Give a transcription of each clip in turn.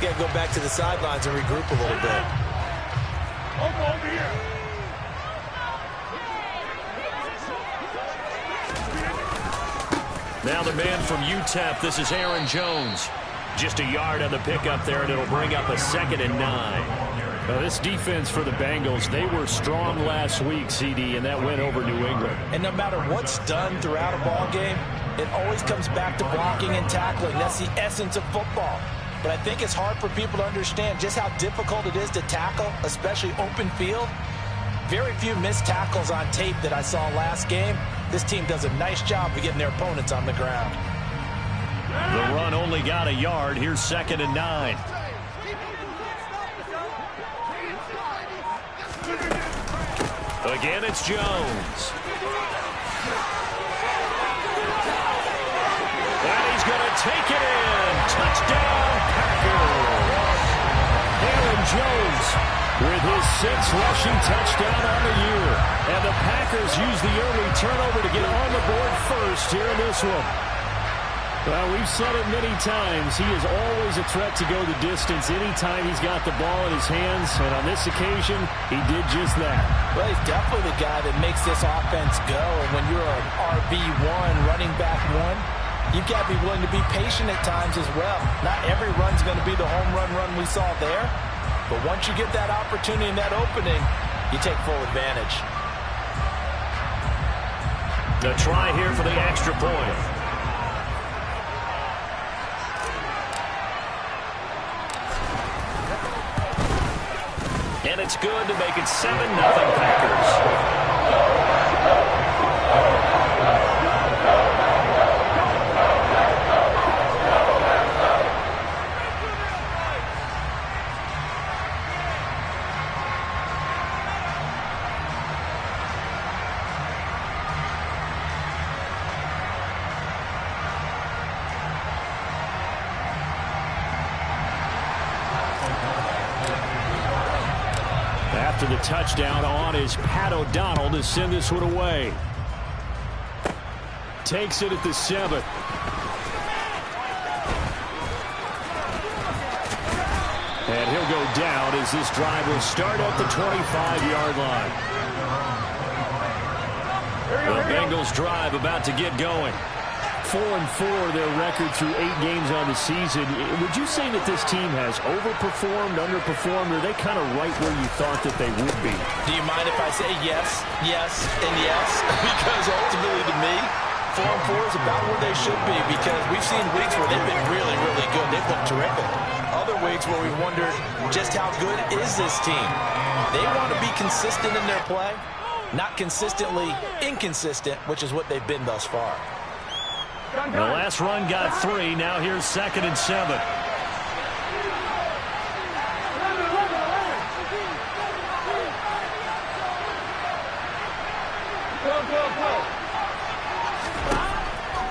got to go back to the sidelines and regroup a little bit. Over here. Now the man from UTEP, this is Aaron Jones. Just a yard on the pickup there, and it'll bring up a 2nd and 9. Now, this defense for the Bengals, they were strong last week, CD, and that went over New England. And no matter what's done throughout a ball game, it always comes back to blocking and tackling. That's the essence of football. But I think it's hard for people to understand just how difficult it is to tackle, especially open field. Very few missed tackles on tape that I saw last game. This team does a nice job of getting their opponents on the ground. The run only got a yard. Here's 2nd and 9. Again, it's Jones. And he's going to take it in. Touchdown, Packers. Aaron Jones with his 6th rushing touchdown on the year. And the Packers use the early turnover to get on the board first here in this one. Well, we've said it many times. He is always a threat to go the distance anytime he's got the ball in his hands. And on this occasion, he did just that. Well, he's definitely the guy that makes this offense go. And when you're an RB1, running back 1, you've got to be willing to be patient at times as well. Not every run's going to be the home run we saw there. But once you get that opportunity and that opening, you take full advantage. The try here for the extra point. And it's good to make it 7-0 Packers. After the touchdown on is Pat O'Donnell to send this one away. Takes it at the 7th. And he'll go down as this drive will start at the 25-yard line. The Bengals drive about to get going. 4-4 their record through 8 games on the season. Would you say that this team has overperformed, underperformed, or are they kind of right where you thought that they would be? Do you mind if I say yes, yes, and yes? Because ultimately to me, 4-4 is about where they should be, because we've seen weeks where they've been really, really good. They've looked terrific. Other weeks where we wondered just how good is this team. They want to be consistent in their play, not consistently inconsistent, which is what they've been thus far. The last run got 3. Now here's 2nd and 7.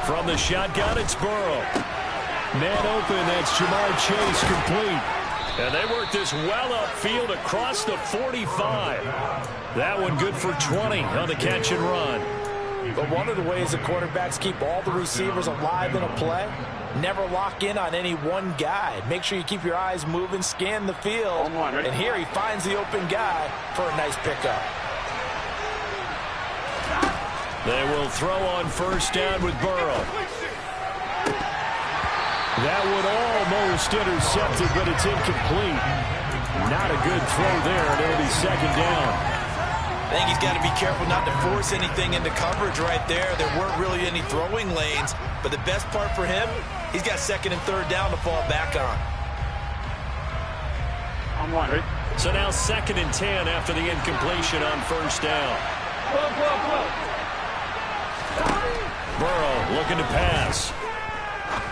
From the shotgun, it's Burrow. Man open, that's Jamar Chase complete. And they work this well upfield across the 45. That one good for 20 on the catch and run. But one of the ways the quarterbacks keep all the receivers alive in a play, never lock in on any one guy. Make sure you keep your eyes moving, scan the field. And here he finds the open guy for a nice pickup. They will throw on first down with Burrow. That one almost intercepted, but it's incomplete. Not a good throw there, and it'll be 2nd down. I think he's got to be careful not to force anything into coverage right there. There weren't really any throwing lanes, but the best part for him, he's got 2nd and 3rd down to fall back on. So now 2nd and 10 after the incompletion on first down. Burrow looking to pass.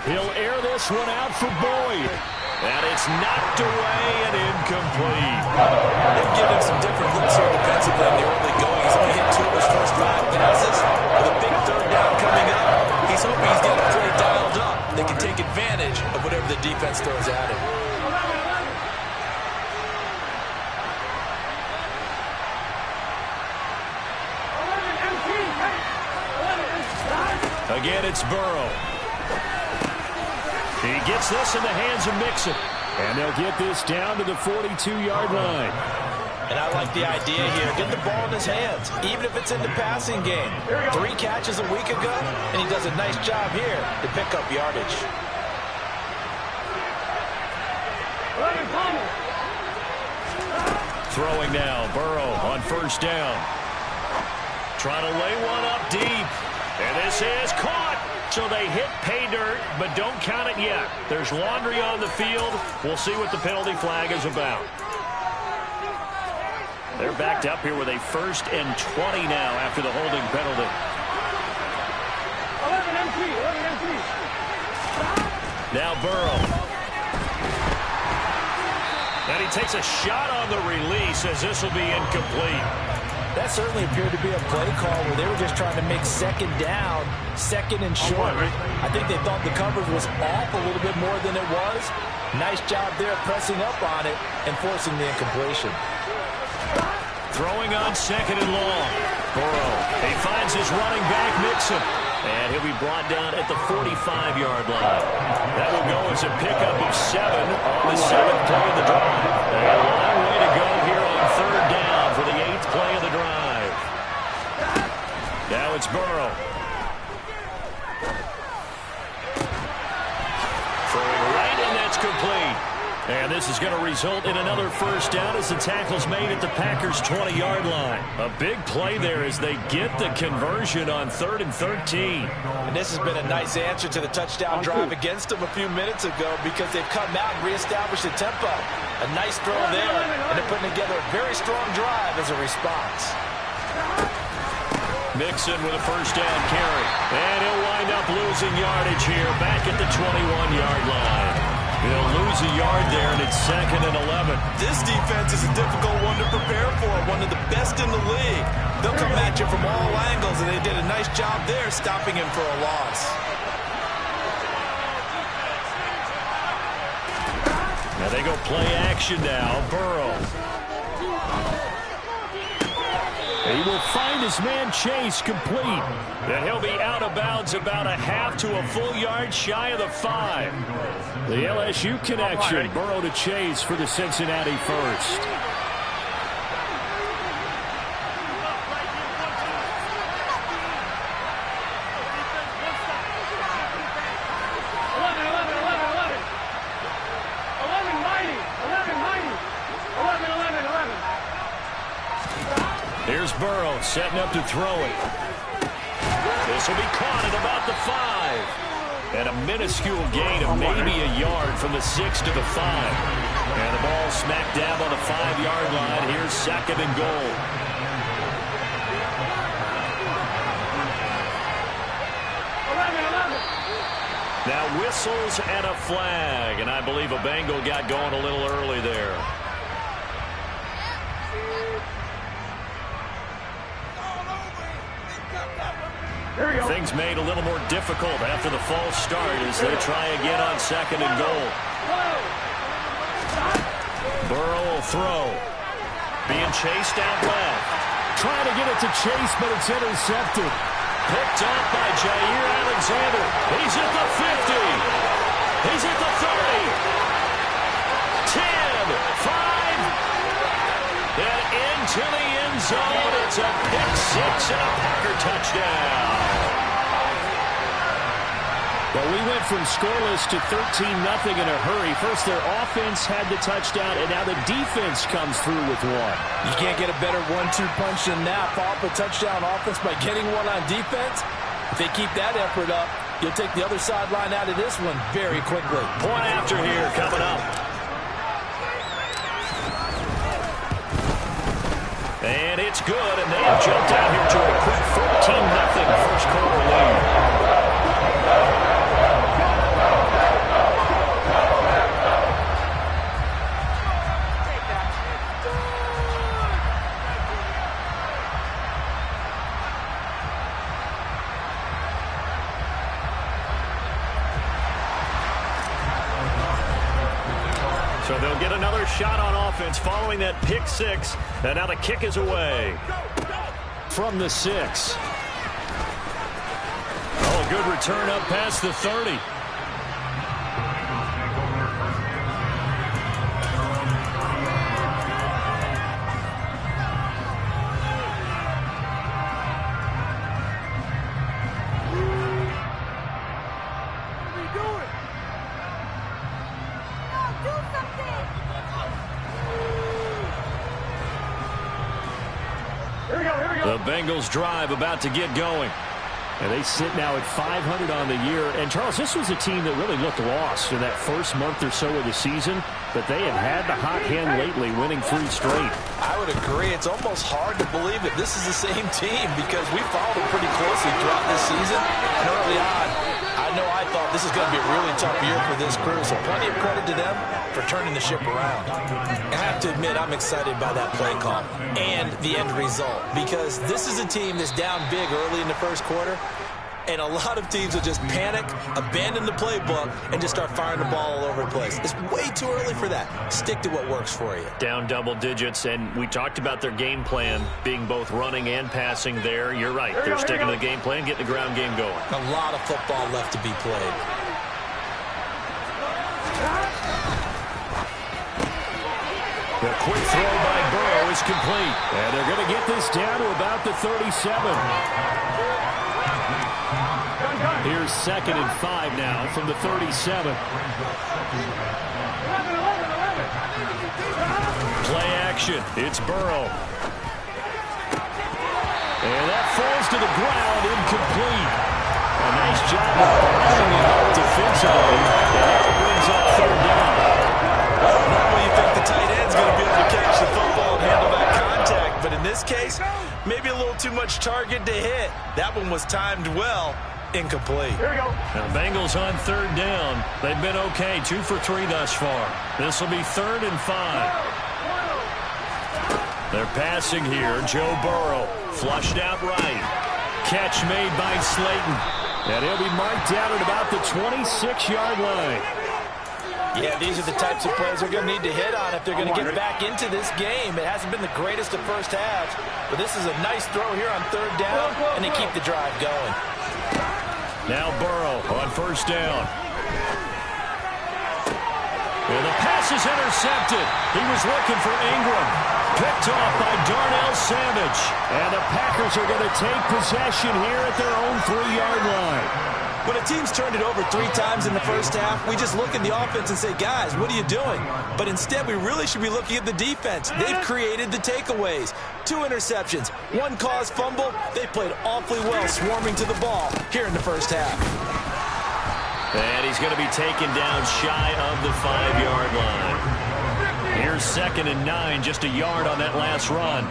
He'll air this one out for Boyd. And it's knocked away and incomplete. They've given him some different looks here defensively in the early going. He's only hit 2 of his first 5 passes. With a big 3rd down coming up, he's hoping he's got a play dialed up. They can take advantage of whatever the defense throws at him. Again, it's Burrow. He gets this in the hands of Mixon. And they'll get this down to the 42-yard line. And I like the idea here. Get the ball in his hands, even if it's in the passing game. 3 catches a week ago, and he does a nice job here to pick up yardage. Throwing now, Burrow on first down. Trying to lay one up deep. And this is caught. So they hit pay dirt, but don't count it yet. There's laundry on the field. We'll see what the penalty flag is about. They're backed up here with a 1st and 20 now after the holding penalty. 11-3. Now Burrow. And he takes a shot on the release as this will be incomplete. That certainly appeared to be a play call where they were just trying to make 2nd down, 2nd and short. I think they thought the coverage was off a little bit more than it was. Nice job there pressing up on it and forcing the incompletion. Throwing on 2nd and long. Burrow, he finds his running back, Mixon. And he'll be brought down at the 45-yard line. That will go as a pickup of 7 on the 7th play of the drive. A long way to go here on 3rd down for the 8th play of the drive. Now it's Burrow. Throwing right, and that's complete. And this is going to result in another 1st down as the tackle's made at the Packers' 20-yard line. A big play there as they get the conversion on 3rd and 13. And this has been a nice answer to the touchdown drive against them a few minutes ago because they've come out and reestablished the tempo. A nice throw there, and they're putting together a very strong drive as a response. Mixon with a 1st down carry. And he'll wind up losing yardage here back at the 21-yard line. He'll lose a yard there, and it's 2nd and 11. This defense is a difficult one to prepare for, one of the best in the league. They'll come at you from all angles, and they did a nice job there stopping him for a loss. Now they go play action now. Burrow. He will find his man Chase complete. And he'll be out of bounds about a half to a full yard shy of the 5. The LSU connection. Burrow to Chase for the Cincinnati first. Here's Burrow setting up to throw it. This will be caught at about the 5. And a minuscule gain of maybe a yard from the 6 to the 5. And the ball smack dab on the 5-yard line. Here's 2nd and goal. Now whistles and a flag. And I believe a Bengal got going a little early there. Things made a little more difficult after the false start as they try again on 2nd and goal. Burrow will throw. Being chased out left. Trying to get it to Chase, but it's intercepted. Picked up by Jair Alexander. He's at the 50. He's at the 30. 10, 5. And into the end zone. It's a pick 6 and a Packer touchdown. Well, we went from scoreless to 13-0 in a hurry. First, their offense had the touchdown, and now the defense comes through with one. You can't get a better 1-2 punch than that. Follow up a touchdown offense by getting one on defense. If they keep that effort up, you'll take the other sideline out of this one very quickly. Point after here coming up. And it's good, and they have jumped out here to a quick 14-0 first quarter lead. So they'll get another shot on offense following that pick 6. And now the kick is away. From the 6. Oh, a good return up past the 30. The Bengals drive about to get going. And they sit now at 500 on the year. And, Charles, this was a team that really looked lost in that first month or so of the season, but they have had the hot hand lately, winning 3 straight. I would agree. It's almost hard to believe that this is the same team because we followed them pretty closely throughout this season. And early on, I thought this is going to be a really tough year for this crew, so plenty of credit to them for turning the ship around. I have to admit, I'm excited by that play call and the end result because this is a team that's down big early in the first quarter, and a lot of teams will just panic, abandon the playbook, and just start firing the ball all over the place. It's way too early for that. Stick to what works for you. Down double digits, and we talked about their game plan being both running and passing there. You're right. They're sticking to the game plan, getting the ground game going. A lot of football left to be played. The quick throw by Burrow is complete. And they're going to get this down to about the 37. Here's 2nd and 5 now from the 37. Play action. It's Burrow. And that falls to the ground, incomplete. A nice job of binding it up defensively. And that brings up 3rd down. Normally you think the tight end's going to be able to catch the football and handle that contact, but in this case, maybe a little too much target to hit. That one was timed well. Incomplete. Here we go. Now the Bengals on 3rd down. They've been okay, 2 for 3 thus far. This will be 3rd and 5. They're passing here. Joe Burrow flushed out right. Catch made by Slayton. And he'll be marked down at about the 26-yard line. Yeah, these are the types of plays they're going to need to hit on if they're going to get back into this game. It hasn't been the greatest of first halves, but this is a nice throw here on 3rd down, and they keep the drive going. Now Burrow on 1st down. And the pass is intercepted. He was looking for Ingram. Picked off by Darnell Savage. And the Packers are going to take possession here at their own 3-yard line. When a team's turned it over 3 times in the first half, we just look at the offense and say, guys, what are you doing? But instead, we really should be looking at the defense. They've created the takeaways. 2 interceptions, 1 caused fumble. They played awfully well swarming to the ball here in the first half. And he's going to be taken down shy of the 5-yard line. Here's 2nd and 9, just a yard on that last run.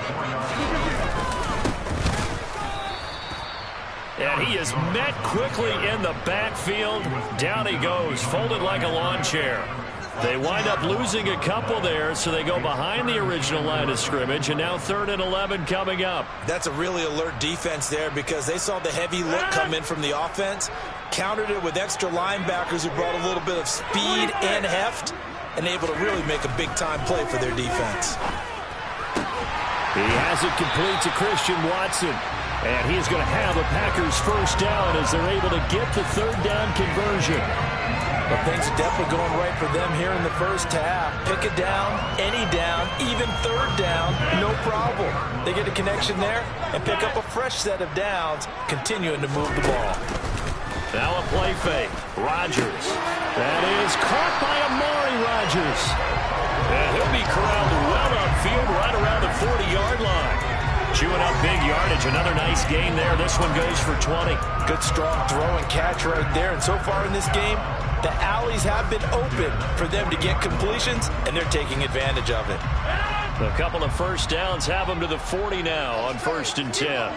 And he is met quickly in the backfield. Down he goes, folded like a lawn chair. They wind up losing a couple there, so they go behind the original line of scrimmage, and now 3rd and 11 coming up. That's a really alert defense there because they saw the heavy look come in from the offense, countered it with extra linebackers who brought a little bit of speed and heft, and able to really make a big-time play for their defense. He has it complete to Christian Watson. And he's going to have the Packers 1st down as they're able to get the 3rd down conversion. But things are definitely going right for them here in the first half. Pick a down, any down, even 3rd down, no problem. They get a connection there and pick up a fresh set of downs, continuing to move the ball. Now a play fake. Rodgers. That is caught by Amari Rodgers. And he'll be corralled well upfield right around the 40-yard line. Chewing up big yardage. Another nice gain there. This one goes for 20. Good strong throw and catch right there. And so far in this game, the alleys have been open for them to get completions, and they're taking advantage of it. A couple of 1st downs have them to the 40 now on 1st and 10.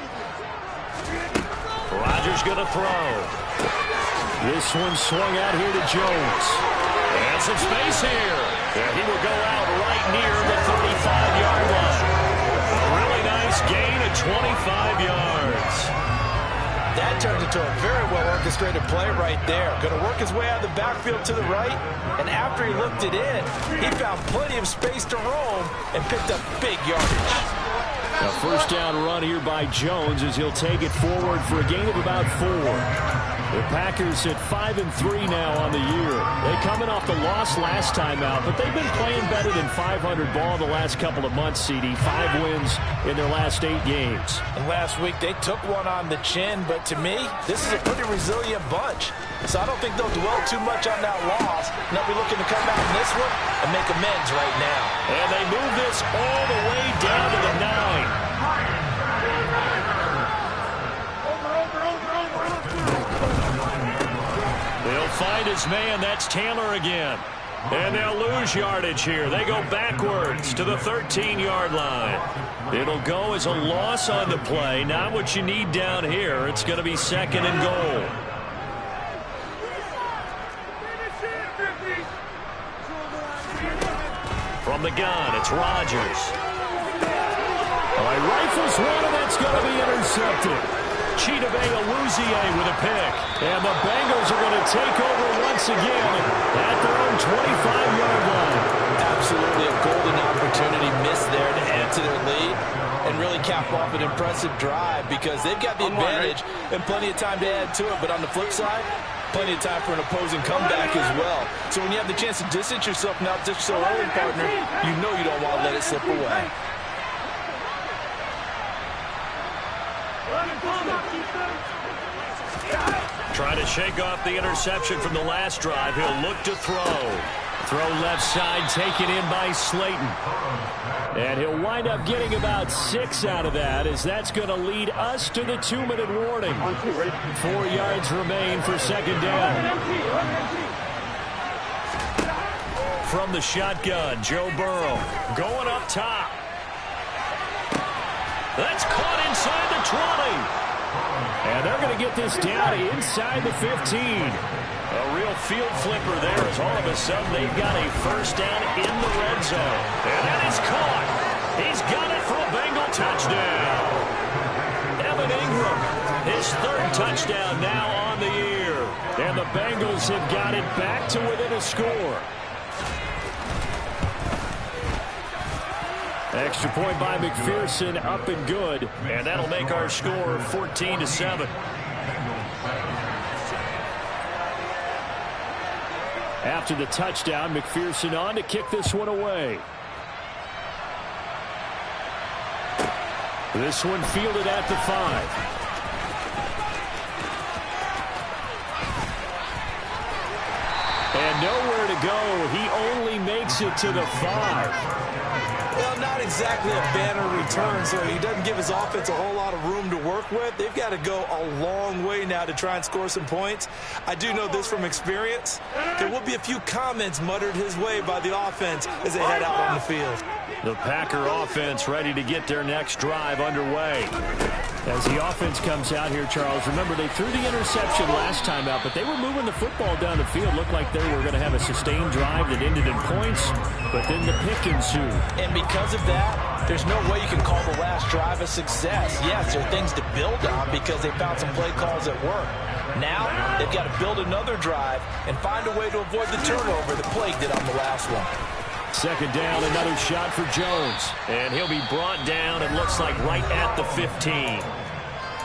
Rodgers going to throw. This one swung out here to Jones. And some space here. And he will go out right near the 35-yard line. Really nice gain of 25 yards. That turned into a very well-orchestrated play right there. Going to work his way out of the backfield to the right, and after he looked it in, he found plenty of space to roam and picked up big yardage. A 1st down run here by Jones as he'll take it forward for a gain of about 4. The Packers at 5-3 now on the year. They coming off the loss last time out, but they've been playing better than 500 ball the last couple of months, CD. 5 wins in their last 8 games. And last week they took one on the chin, but to me, this is a pretty resilient bunch. So I don't think they'll dwell too much on that loss. And they'll be looking to come out in this one and make amends right now. And they move this all the way down to the 9. find his man. That's Taylor again. And they'll lose yardage here. They go backwards to the 13-yard line. It'll go as a loss on the play. Not what you need down here. It's going to be 2nd and goal. From the gun, it's Rodgers. Rifles one, and that's going to be intercepted. Chidobe Awuzie with a pick. And the Bengals are going to take over once again at their own 25-yard line. Absolutely a golden opportunity missed there to add to their lead and really cap off an impressive drive because they've got the advantage and plenty of time to add to it. But on the flip side, plenty of time for an opposing comeback as well. So when you have the chance to distance yourself now just so early, partner, you know you don't want to let it slip away. Trying to shake off the interception from the last drive. He'll look to throw. Throw left side, taken in by Slayton. And he'll wind up getting about 6 out of that, as that's going to lead us to the 2-minute warning. 4 yards remain for 2nd down. From the shotgun, Joe Burrow going up top. That's caught inside the 20. And they're going to get this down inside the 15. A real field flipper there as all of a sudden they've got a first down in the red zone. And that is caught. He's got it for a Bengal touchdown. Evan Ingram, his 3rd touchdown now on the year. And the Bengals have got it back to within a score. Extra point by McPherson, up and good. And that'll make our score 14-7. After the touchdown, McPherson on to kick this one away. This one fielded at the 5. And nowhere to go. He only makes it to the 5. Well, not exactly a banner return, so he doesn't give his offense a whole lot of room to work with. They've got to go a long way now to try and score some points. I do know this from experience. There will be a few comments muttered his way by the offense as they head out on the field. The Packer offense ready to get their next drive underway. As the offense comes out here, Charles, remember they threw the interception last time out, but they were moving the football down the field. Looked like they were going to have a sustained drive that ended in points, but then the pick ensued. And because of that, there's no way you can call the last drive a success. Yes, there are things to build on because they found some play calls that work. Now, they've got to build another drive and find a way to avoid the turnover that plagued it on the last one. 2nd down, another shot for Jones. And he'll be brought down, it looks like, right at the 15.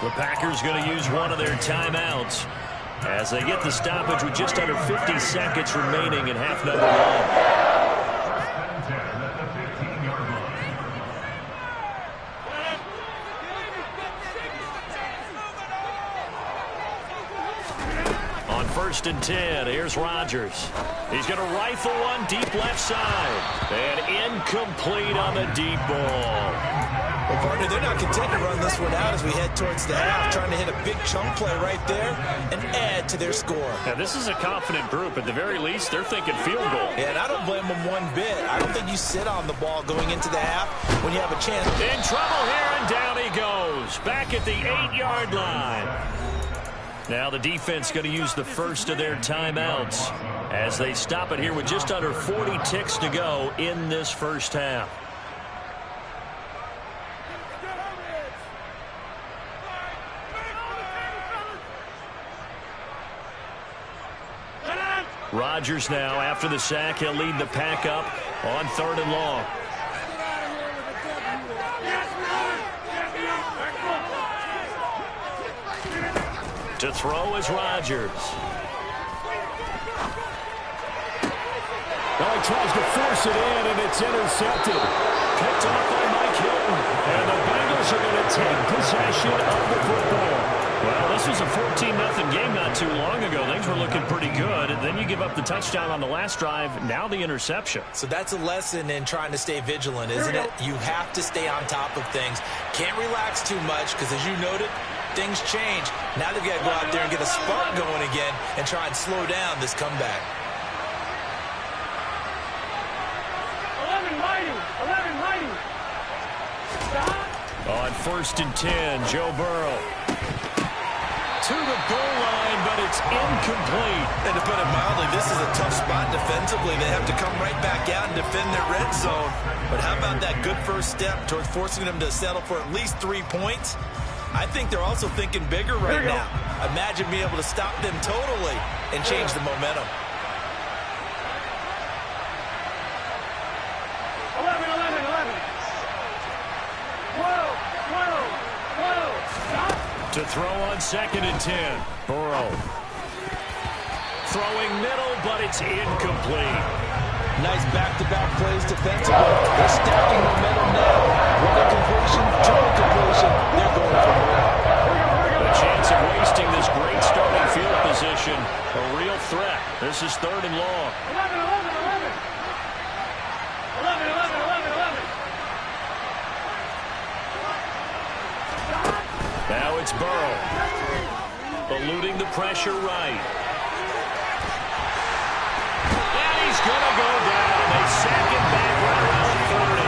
The Packers going to use one of their timeouts as they get the stoppage with just under 50 seconds remaining in half number 1. On 1st and 10, here's Rodgers. He's going to rifle one deep left side. And incomplete on the deep ball. Well, partner, they're not content to run this one out as we head towards the half, trying to hit a big chunk play right there and add to their score. Now, this is a confident group. At the very least, they're thinking field goal. Yeah, and I don't blame them one bit. I don't think you sit on the ball going into the half when you have a chance. In trouble here, and down he goes. Back at the 8-yard line. Now the defense going to use the first of their timeouts as they stop it here with just under 40 ticks to go in this first half. Rodgers now, after the sack, he'll lead the pack up on 3rd and long. To throw is Rodgers. Now he tries to force it in, and it's intercepted. Picked off by Mike Hilton. And the Bengals are going to take possession of the football. Well, this was a 14-0 game not too long ago. Things were looking pretty good. And then you give up the touchdown on the last drive. Now the interception. So that's a lesson in trying to stay vigilant, isn't it? You have to stay on top of things. Can't relax too much because, as you noted, things change. Now they've got to go out there and get a spark going again and try and slow down this comeback. 11 mighty. 11 mighty. Stop. On 1st and 10, Joe Burrow. To the goal line, but it's incomplete. And to put it mildly, this is a tough spot defensively. They have to come right back out and defend their red zone. But how about that good first step towards forcing them to settle for at least 3 points? I think they're also thinking bigger right now. Imagine being able to stop them totally and change the momentum. 11, 11, 11. 12, 12, 12. Stop. To throw on 2nd and 10. Burrow. Throwing middle, but it's incomplete. Nice back-to-back plays defensively. They're stacking momentum now. One incompletion, 2 incompletion. They're going for more. A chance of wasting this great starting field position. A real threat. This is 3rd and long. 11, 11, 11. 11, 11, 11, 11. Now it's Burrow. Eluding the pressure right. And he's going to go down. They sack him back right around 30.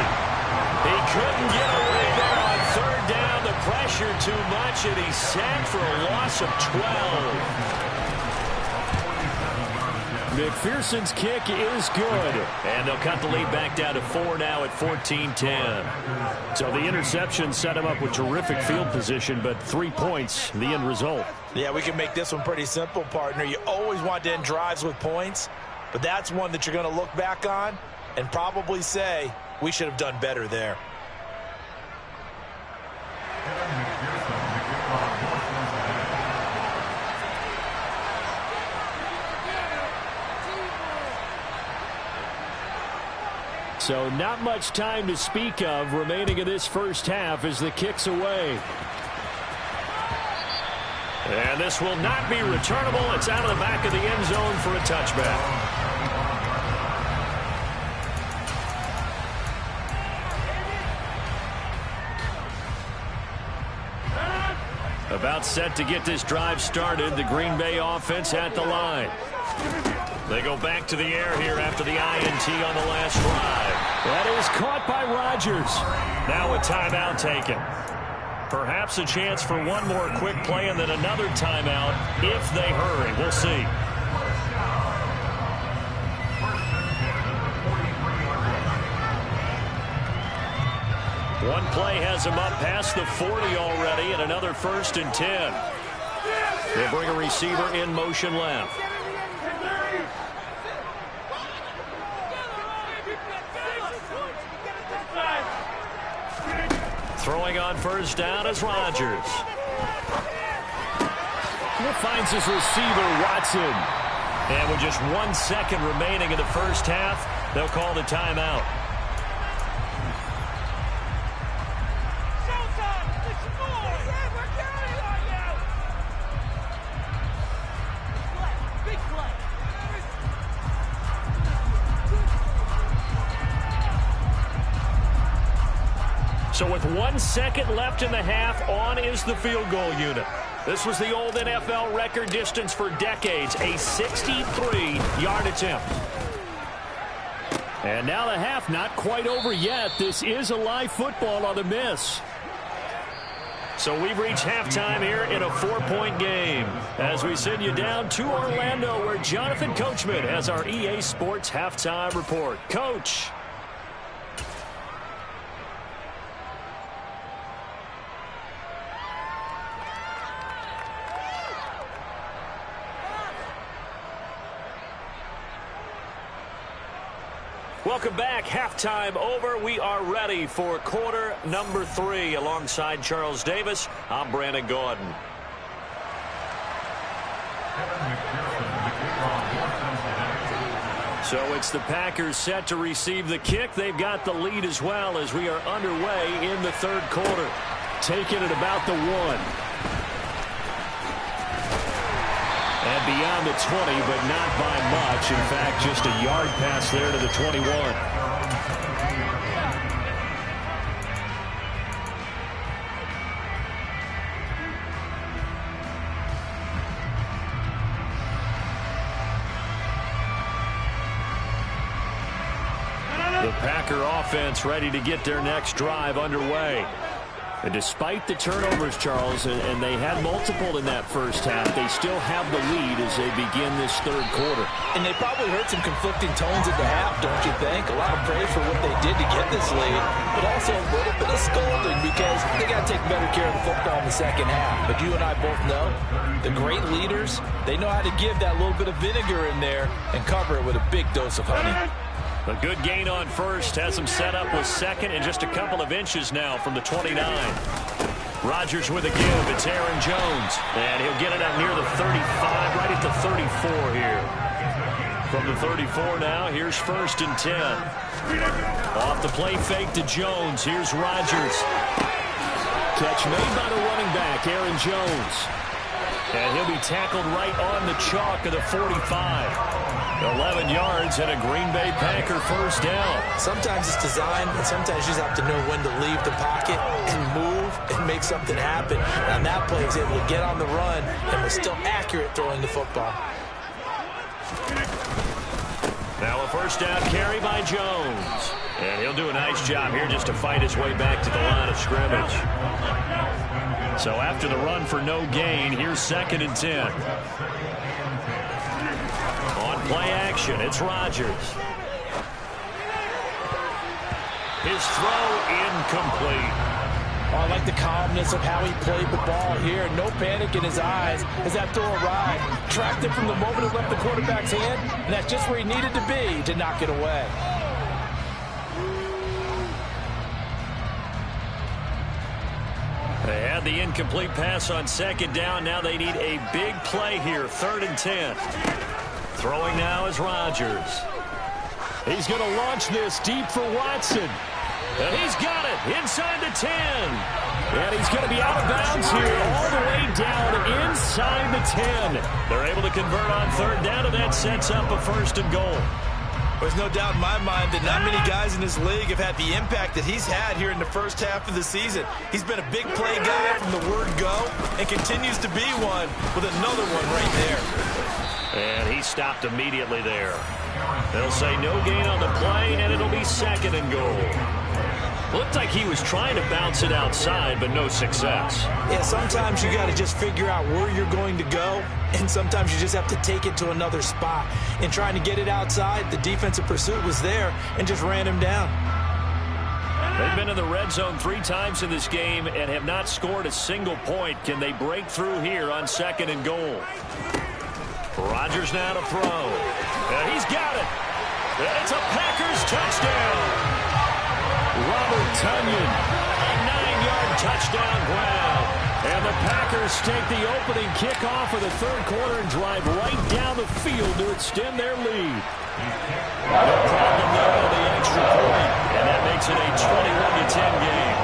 He couldn't get away there on 3rd down. The pressure too much, and he's sacked for a loss of 12. McPherson's kick is good. And they'll cut the lead back down to 4 now at 14-10. So the interception set him up with terrific field position, but 3 points, the end result. Yeah, we can make this one pretty simple, partner. You always want to end drives with points, but that's one that you're going to look back on and probably say, we should have done better there. So not much time to speak of remaining in this first half as the kick's away. And this will not be returnable. It's out of the back of the end zone for a touchback. About set to get this drive started. The Green Bay offense at the line. They go back to the air here after the INT on the last drive. That is caught by Rodgers. Now a timeout taken. Perhaps a chance for one more quick play and then another timeout if they hurry. We'll see. One play has him up past the 40 already, and another 1st and 10. They'll bring a receiver in motion left. Throwing on 1st down is Rodgers. He finds his receiver, Watson. And with just 1 second remaining in the first half, they'll call the timeout. So with 1 second left in the half, on is the field goal unit. This was the old NFL record distance for decades, a 63-yard attempt. And now the half not quite over yet. This is a live football on the miss. So we've reached halftime here in a 4-point game as we send you down to Orlando where Jonathan Coachman has our EA Sports halftime report. Coach. Welcome back. Halftime over. We are ready for quarter number 3. Alongside Charles Davis, I'm Brandon Gordon. So it's the Packers set to receive the kick. They've got the lead as well as we are underway in the 3rd quarter. Taken at about the 1. And beyond the 20, but not by much. In fact, just a yard pass there to the 21. The Packer offense ready to get their next drive underway. And despite the turnovers, Charles, and they had multiple in that first half, they still have the lead as they begin this third quarter. And they probably heard some conflicting tones at the half, don't you think? A lot of praise for what they did to get this lead, but also a little bit of scolding because they got to take better care of the football in the second half. But you and I both know the great leaders, they know how to give that little bit of vinegar in there and cover it with a big dose of honey. A good gain on first has him set up with second and just a couple of inches now from the 29. Rodgers with a give. It's Aaron Jones. And he'll get it up near the 35, right at the 34 here. From the 34 now, here's 1st and 10. Off the play fake to Jones. Here's Rodgers. Catch made by the running back, Aaron Jones. And he'll be tackled right on the chalk of the 45. 11 yards and a Green Bay Packer first down. Sometimes it's designed, and sometimes you just have to know when to leave the pocket and move and make something happen. And on that play, he was able to get on the run and was still accurate throwing the football. Now a first down carry by Jones. And he'll do a nice job here just to fight his way back to the line of scrimmage. So after the run for no gain, here's 2nd and 10. On play action, it's Rodgers. His throw incomplete. Oh, I like the calmness of how he played the ball here. No panic in his eyes as that throw arrived. Tracked it from the moment it left the quarterback's hand, and that's just where he needed to be to knock it away. They had the incomplete pass on 2nd down. Now they need a big play here, 3rd and 10. Throwing now is Rodgers. He's going to launch this deep for Watson. And he's got it inside the 10. And he's going to be out of bounds here all the way down inside the 10. They're able to convert on 3rd down, and that sets up a 1st and goal. There's no doubt in my mind that not many guys in this league have had the impact that he's had here in the first half of the season. He's been a big play guy from the word go and continues to be one with another one right there. And he stopped immediately there. They'll say no gain on the play, and it'll be 2nd and goal. Looked like he was trying to bounce it outside, but no success. Yeah, sometimes you got to just figure out where you're going to go, and sometimes you just have to take it to another spot. In trying to get it outside, the defensive pursuit was there and just ran him down. They've been in the red zone 3 times in this game and have not scored a single point. Can they break through here on 2nd and goal? Rodgers now to throw. And he's got it. And it's a Packers touchdown. Robert Tonyan. A 9-yard touchdown grab. And the Packers take the opening kickoff of the third quarter and drive right down the field to extend their lead. No problem there on the extra point. And that makes it a 21-10 game.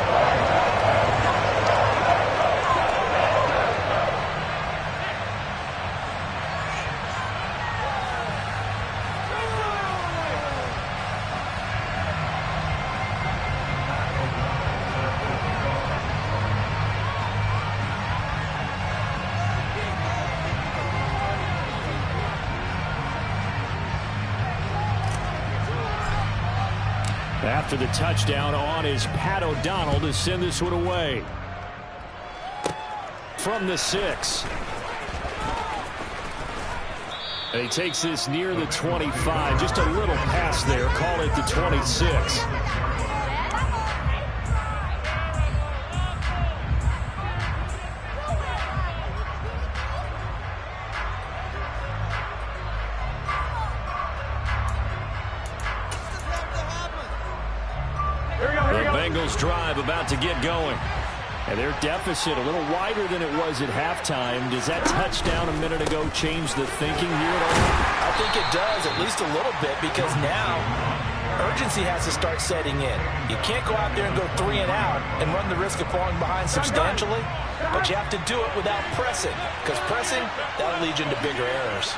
After the touchdown on is Pat O'Donnell to send this one away. From the 6. And he takes this near the 25. Just a little pass there. Call it the 26. Bengals drive about to get going. And their deficit a little wider than it was at halftime. Does that touchdown a minute ago change the thinking here at all? I think it does, at least a little bit, because now urgency has to start setting in. You can't go out there and go 3 and out and run the risk of falling behind substantially, but you have to do it without pressing, because pressing, that'll lead you into bigger errors.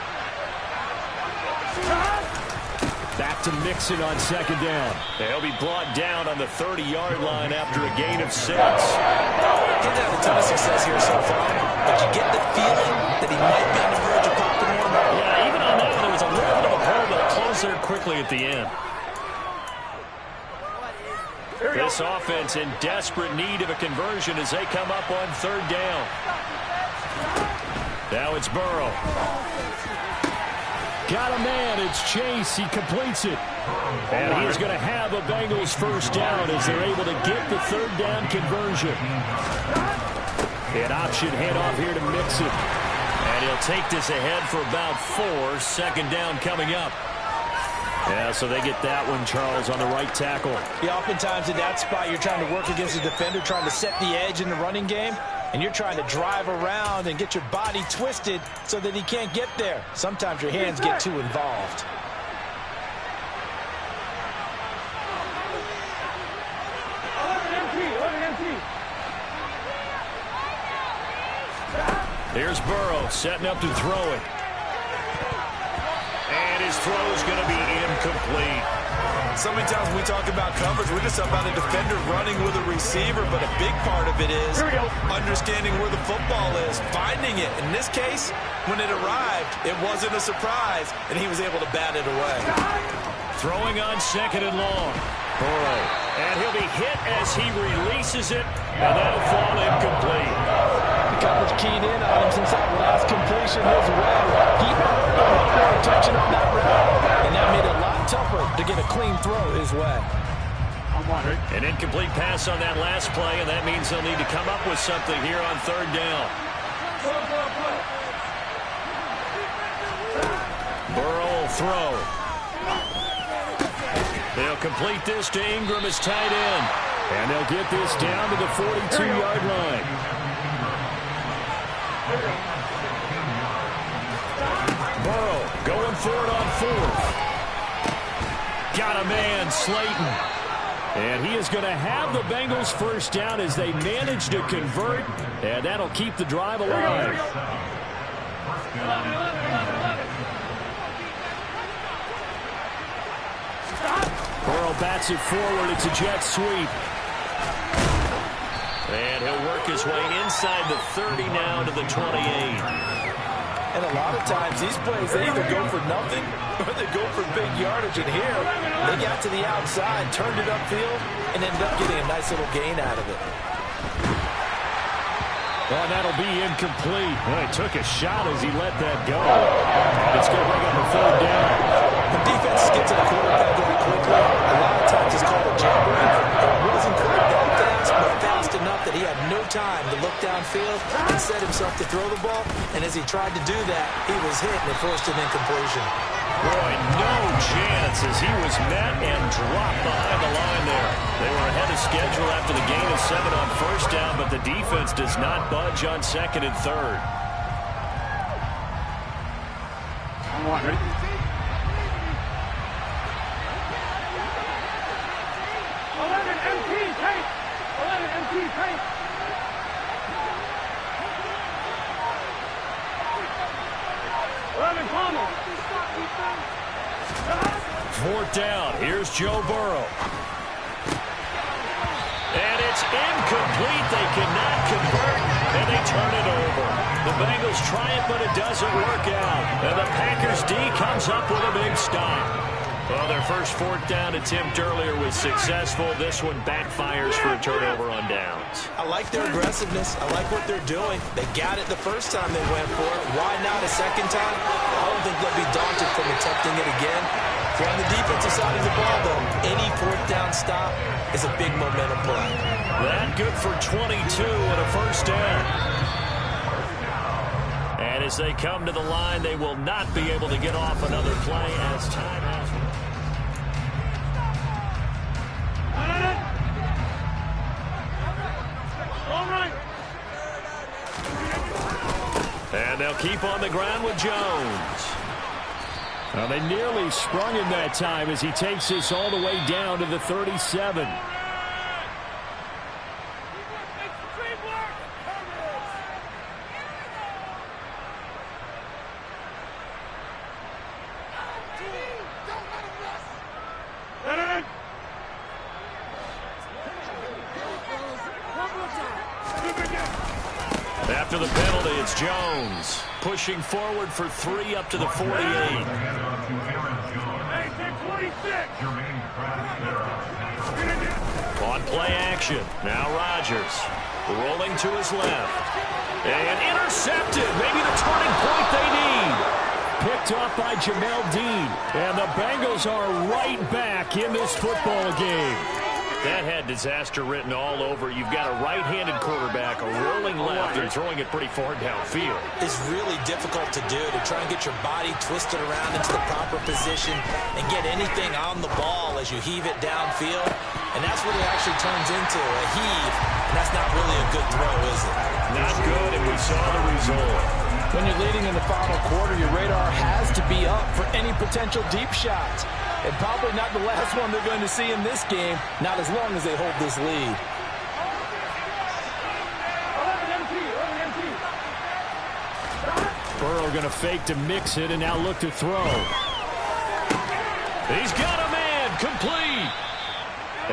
Back to Mixon on 2nd down. They'll be brought down on the 30-yard line after a gain of 6. He's had a ton of success here so far, but you get the feeling that he might be on the verge of popping one. Yeah, even on that one, there was a little bit of a hole, but it closed there quickly at the end. This offense in desperate need of a conversion as they come up on third down. Now it's Burrow. Got a man. It's Chase. He completes it. And he is going to have a Bengals first down as they're able to get the third down conversion. An option handoff here to Mixon. And he'll take this ahead for about 4. Second down coming up. Yeah, so they get that one, Charles, on the right tackle. Yeah, oftentimes in that spot, you're trying to work against a defender, trying to set the edge in the running game, and you're trying to drive around and get your body twisted so that he can't get there. Sometimes your hands get too involved. Here's Burrow setting up to throw it. And his throw is going to be incomplete. So many times when we talk about coverage, we're just about a defender running with a receiver, but a big part of it is understanding where the football is, finding it. In this case, when it arrived, it wasn't a surprise, and he was able to bat it away. Throwing on second and long. Burrow. And he'll be hit as he releases it, and that'll fall incomplete. The coverage keyed in on him since that last completion his way. He had a lot more attention on that route, and that made it a lot tougher to get a clean throw his way. An incomplete pass on that last play, and that means they'll need to come up with something here on third down. Burrow will throw. They'll complete this to Ingram as tight end. And they'll get this down to the 42-yard line. Burrow going for it on fourth. Got a man, Slayton. And he is going to have the Bengals first down as they manage to convert. And that'll keep the drive alive. Burrow bats it forward. It's a jet sweep. And he'll work his way inside the 30 now to the 28. And a lot of times, these plays, they either go for nothing or they go for big yardage. And here, they got to the outside, turned it upfield, and ended up getting a nice little gain out of it. Well, that'll be incomplete. Well, he took a shot as he let that go. And it's going to bring up a third down. The defense gets to the quarterback very quickly. A lot of times it's called a jailbreak. It wasn't quite that fast, but fast enough that he had no time to look downfield and set himself to throw the ball. And as he tried to do that, he was hit and it forced an incompletion. Boy, no chance as he was met and dropped behind the line there. They were ahead of schedule after the gain of 7 on first down, but the defense does not budge on second and third. Ready? 11 MT tape. 11 MT tape. Fourth down. Here's Joe Burrow. And it's incomplete. They cannot convert, and they turn it over. The Bengals try it, but it doesn't work out. And the Packers D comes up with a big stop. Well, their first fourth down attempt earlier was successful. This one backfires for a turnover on downs. I like their aggressiveness. I like what they're doing. They got it the first time they went for it. Why not a second time? I don't think they'll be daunted from attempting it again. If you're on the defensive side of the ball, though, any fourth down stop is a big momentum play. That good for 22 and a first down. And as they come to the line, they will not be able to get off another play as time has. And they'll keep on the ground with Jones. Well, they nearly sprung him that time as he takes this all the way down to the 37. After the penalty, it's Jones pushing forward for 3 up to the 48. On play action, now Rodgers rolling to his left. And intercepted, maybe the turning point they need. Picked off by Jamel Dean. And the Bengals are right back in this football game. That had disaster written all over. You've got a right-handed quarterback, a rolling left, and throwing it pretty far downfield. It's really difficult to do, to try and get your body twisted around into the proper position and get anything on the ball as you heave it downfield. And that's what it actually turns into, a heave. And that's not really a good throw, is it? Not good, and we saw the result. When you're leading in the final quarter, your radar has to be up for any potential deep shots. And probably not the last one they're going to see in this game, not as long as they hold this lead. Burrow going to fake to mix it and now look to throw. He's got a man, complete.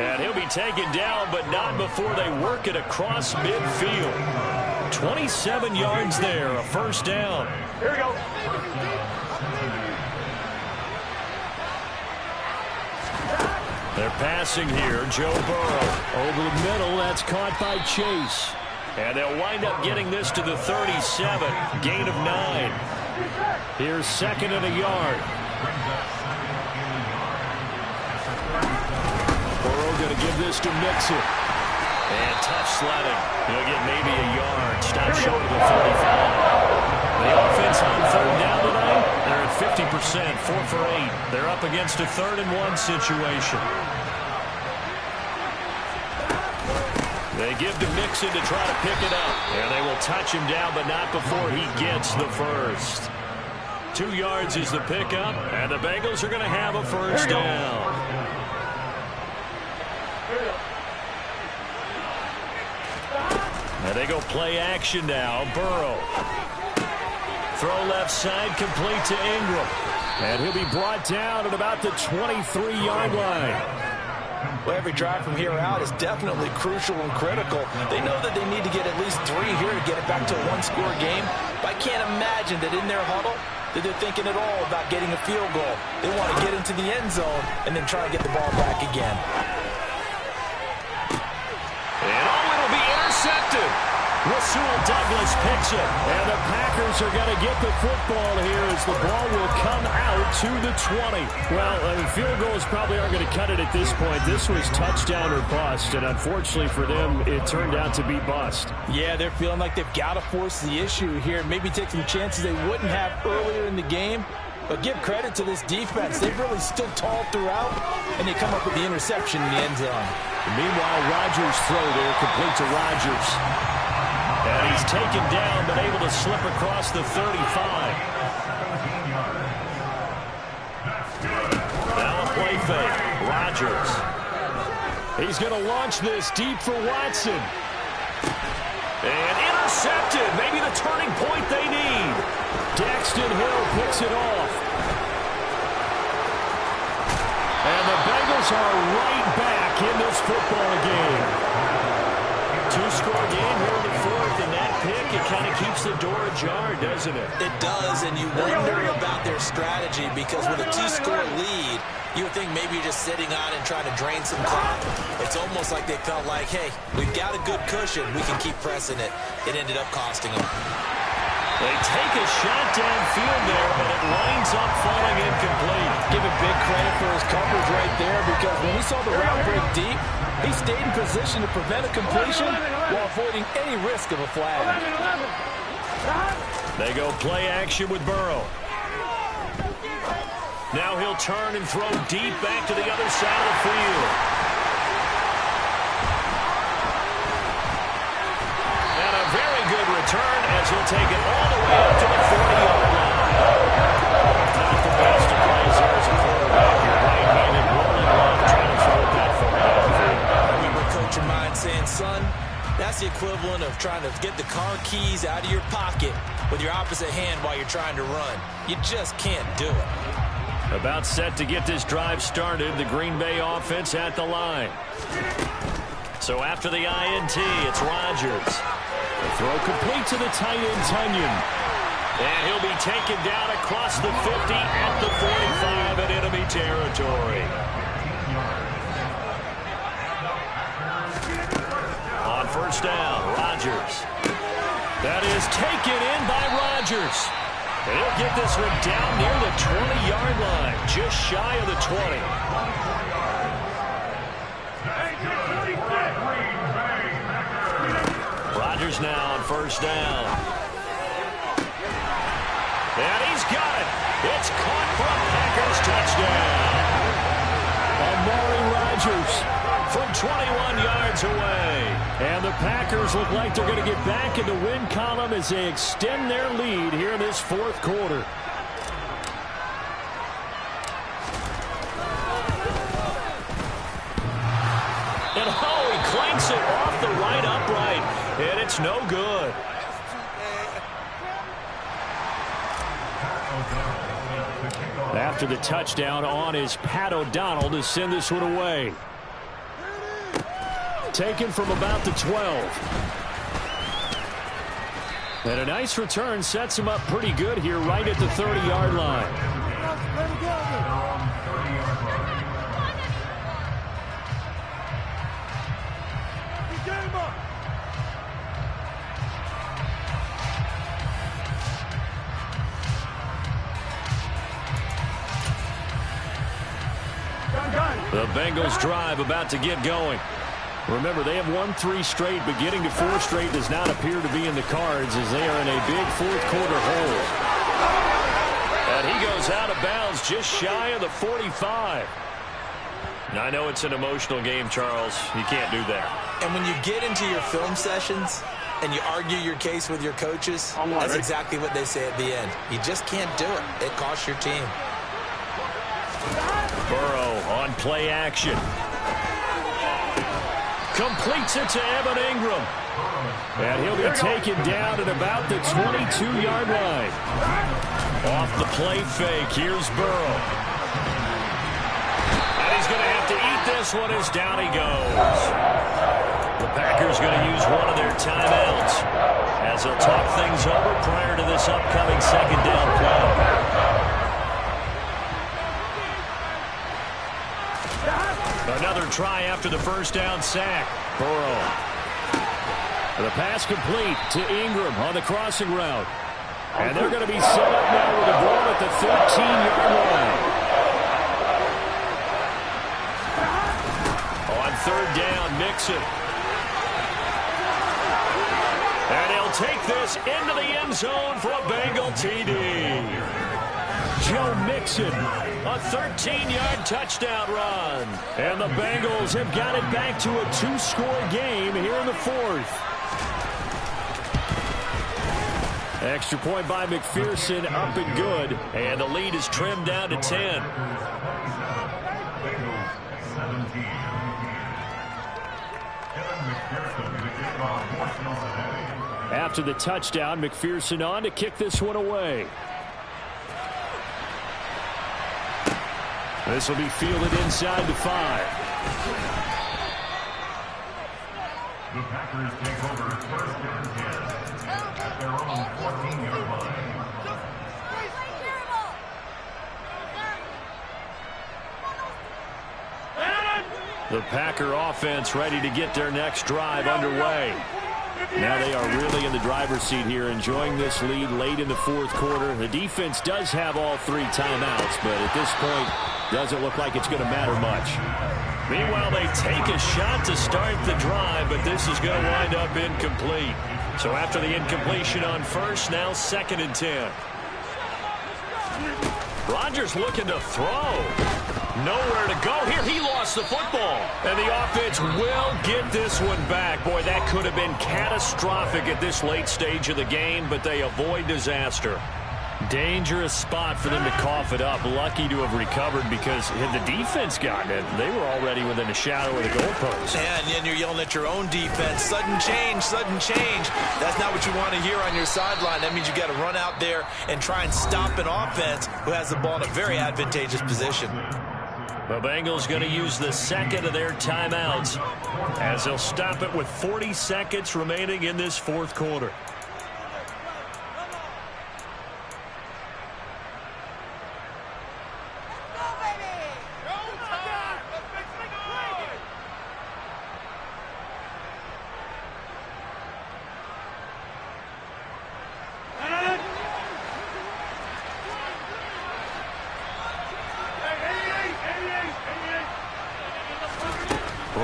And he'll be taken down, but not before they work it across midfield. 27 yards there, a first down. Here we go. They're passing here. Joe Burrow over the middle. That's caught by Chase. And they'll wind up getting this to the 37. Gain of 9. Here's second and a yard. Burrow going to give this to Mixon. And tough sledding. He'll get maybe a yard. Stop short of the 35. The offense on third down tonight, they're at 50%, 4 for 8. They're up against a 3rd and 1 situation. They give to Mixon to try to pick it up. And they will touch him down, but not before he gets the first. 2 yards is the pickup, and the Bengals are going to have a first down. And they go play action now. Burrow. Throw left side, complete to Ingram. And he'll be brought down at about the 23-yard line. Well, every drive from here out is definitely crucial and critical. They know that they need to get at least 3 here to get it back to a one-score game. But I can't imagine that in their huddle that they're thinking at all about getting a field goal. They want to get into the end zone and then try to get the ball back again. And it'll be intercepted. Rasul Douglas picks it. And the Packers are going to get the football here as the ball will come out to the 20. Well, field goals probably aren't going to cut it at this point. This was touchdown or bust, and unfortunately for them, it turned out to be bust. Yeah, they're feeling like they've got to force the issue here. Maybe take some chances they wouldn't have earlier in the game. But give credit to this defense. They've really stood tall throughout, and they come up with the interception in the end zone. Meanwhile, Rodgers' throw there, complete to Rodgers. And he's taken down, but able to slip across the 35. Now a play fake. Rodgers. He's going to launch this deep for Watson. And intercepted. Maybe the turning point they need. Daxton Hill picks it off. And the Bengals are right back in this football game. 2-score game here in the 4th, and that pick, it kind of keeps the door ajar, doesn't it? It does, and you wonder about their strategy because with a 2-score lead, you would think maybe you're just sitting on and trying to drain some clock. It's almost like they felt like, hey, we've got a good cushion. We can keep pressing it. It ended up costing them. They take a shot downfield there, but it winds up falling incomplete. Give him big credit for his coverage right there because when he saw the route break deep, he stayed in position to prevent a completion while avoiding any risk of a flag. They go play action with Burrow. Now he'll turn and throw deep back to the other side of the field. And a very good return as he'll take it all the way up to the 40-yard line. Not the best of plays there as a quarterback. Your right-handed rolling left trying to throw it that far downfield. I remember Coach of mine saying, son, that's the equivalent of trying to get the car keys out of your pocket with your opposite hand while you're trying to run. You just can't do it. About set to get this drive started, the Green Bay offense at the line. So after the INT, it's Rodgers. The throw complete to the tight end, Tunyon. And he'll be taken down across the 50 at the 45 in enemy territory. first down. Rodgers. That is taken in by Rodgers. And he'll get this one down near the 20-yard line, just shy of the 20. Rodgers now on first down. And he's got it. It's caught for a Packers touchdown. Amari Rodgers from 21 yards away. And the Packers look like they're going to get back in the win column as they extend their lead here in this fourth quarter. And he clanks it off the right upright, and it's no good. After the touchdown on is Pat O'Donnell to send this one away. Taken from about the 12. And a nice return sets him up pretty good here right at the 30-yard line. The Bengals drive about to get going. Remember, they have won 3 straight, but getting to 4 straight does not appear to be in the cards as they are in a big fourth quarter hole. And he goes out of bounds just shy of the 45. Now, I know it's an emotional game, Charles. You can't do that. And when you get into your film sessions and you argue your case with your coaches, that's exactly what they say at the end. You just can't do it. It costs your team. Burrow on play action. Completes it to Evan Ingram. And he'll be taken down at about the 22-yard line. Off the play fake, here's Burrow. And he's going to have to eat this one as down he goes. The Packers going to use one of their timeouts as they'll talk things over prior to this upcoming second down play. Another try after the first down sack. Burrow. The pass complete to Ingram on the crossing route. And they're going to be set up now with a ball at the 13-yard line. On third down, Mixon. And he'll take this into the end zone for a Bengal TD. Joe Mixon, a 13-yard touchdown run. And the Bengals have got it back to a 2-score game here in the fourth. Extra point by McPherson, up and good. And the lead is trimmed down to 10. After the touchdown, McPherson on to kick this one away. This will be fielded inside the 5. The Packers take over first and 10 at their own 14-yard line. The Packer offense ready to get their next drive underway. Now they are really in the driver's seat here, enjoying this lead late in the fourth quarter. The defense does have all 3 timeouts, but at this point, doesn't look like it's going to matter much. Meanwhile, they take a shot to start the drive, but this is going to wind up incomplete. So after the incompletion on first, now 2nd and 10. Rodgers looking to throw. Nowhere to go. Here, he lost the football. And the offense will get this one back. Boy, that could have been catastrophic at this late stage of the game, but they avoid disaster. Dangerous spot for them to cough it up. Lucky to have recovered because had the defense gotten it, they were already within a shadow of the goalpost. And then you're yelling at your own defense. Sudden change, sudden change. That's not what you want to hear on your sideline. That means you got to run out there and try and stop an offense who has the ball in a very advantageous position. The Bengals going to use the second of their timeouts as they'll stop it with 40 seconds remaining in this fourth quarter.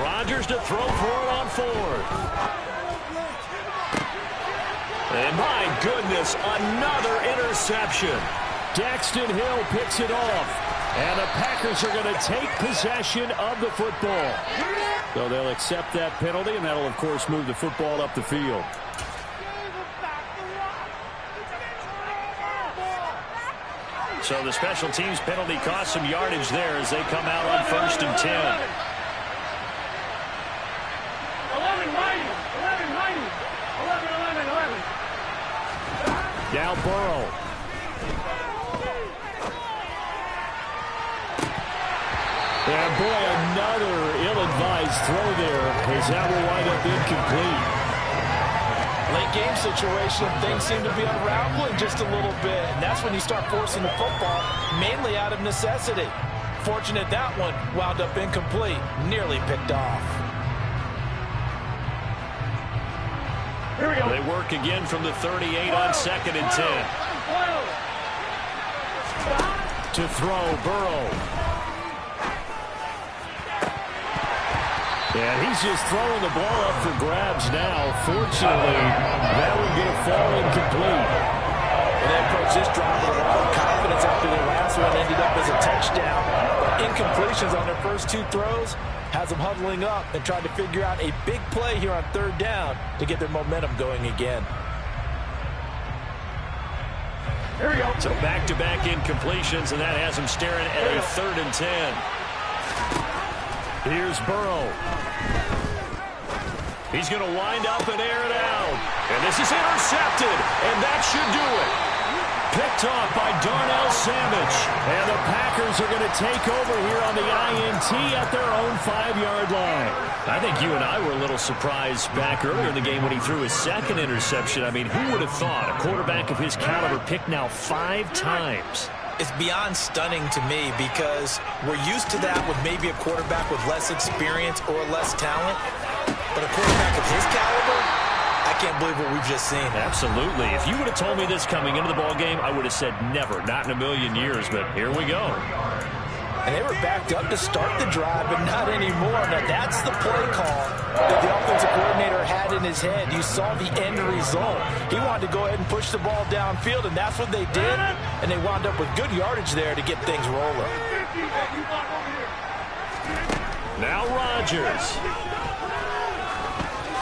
Rodgers to throw for it on fourth. And my goodness, another interception. Daxton Hill picks it off. And the Packers are going to take possession of the football. So they'll accept that penalty, and that'll, of course, move the football up the field. So the special teams penalty cost some yardage there as they come out on 1st and 10. 11. Now Burrow. And boy, another ill-advised throw there as that will wind up incomplete. Late game situation, things seem to be unraveling just a little bit, and that's when you start forcing the football, mainly out of necessity. Fortunate that one wound up incomplete, nearly picked off. Here we go. They work again from the 38 on 2nd and 10. To throw, Burrow. And he's just throwing the ball up for grabs now. Fortunately, that one going to fall incomplete. And they approach this drive with a lot of confidence after their last one ended up as a touchdown. But incompletions on their first 2 throws has them huddling up and trying to figure out a big play here on 3rd down to get their momentum going again. Here we go. So back-to-back incompletions, and that has them staring at a 3rd and 10. Here's Burrow. He's going to wind up and air it out. And this is intercepted, and that should do it. Picked off by Darnell Savage. And the Packers are going to take over here on the INT at their own 5-yard line. I think you and I were a little surprised back earlier in the game when he threw his 2nd interception. I mean, who would have thought a quarterback of his caliber picked now 5 times? It's beyond stunning to me because we're used to that with maybe a quarterback with less experience or less talent. But a quarterback of his caliber, I can't believe what we've just seen. Absolutely. If you would have told me this coming into the ballgame, I would have said never, not in a million years. But here we go. And they were backed up to start the drive, but not anymore. Now, that's the play call that the offensive coordinator had in his head. You saw the end result. He wanted to go ahead and push the ball downfield, and that's what they did. And they wound up with good yardage there to get things rolling. Now Rodgers.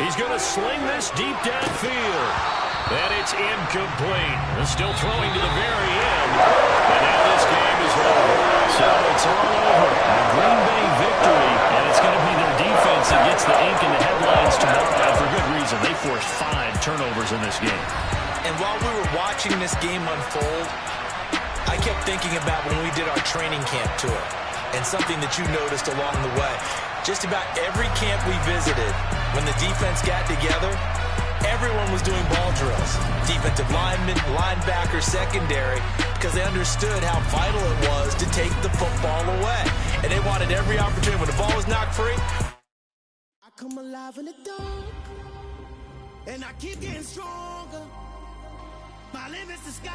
He's going to sling this deep downfield. And it's incomplete. Still throwing to the very end. And now this game is over. So it's all over. A Green Bay victory. And it's going to be their defense that gets the ink in the headlines tomorrow. And for good reason. They forced 5 turnovers in this game. And while we were watching this game unfold, I kept thinking about when we did our training camp tour. And something that you noticed along the way. Just about every camp we visited, when the defense got together, everyone was doing ball drills. Defensive linemen, linebackers, secondary, because they understood how vital it was to take the football away. And they wanted every opportunity. When the ball was knocked free, I come alive in the dark, and I keep getting stronger. My limit's the sky.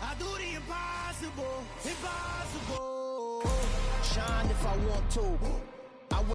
I do the impossible, impossible. Shine if I want to.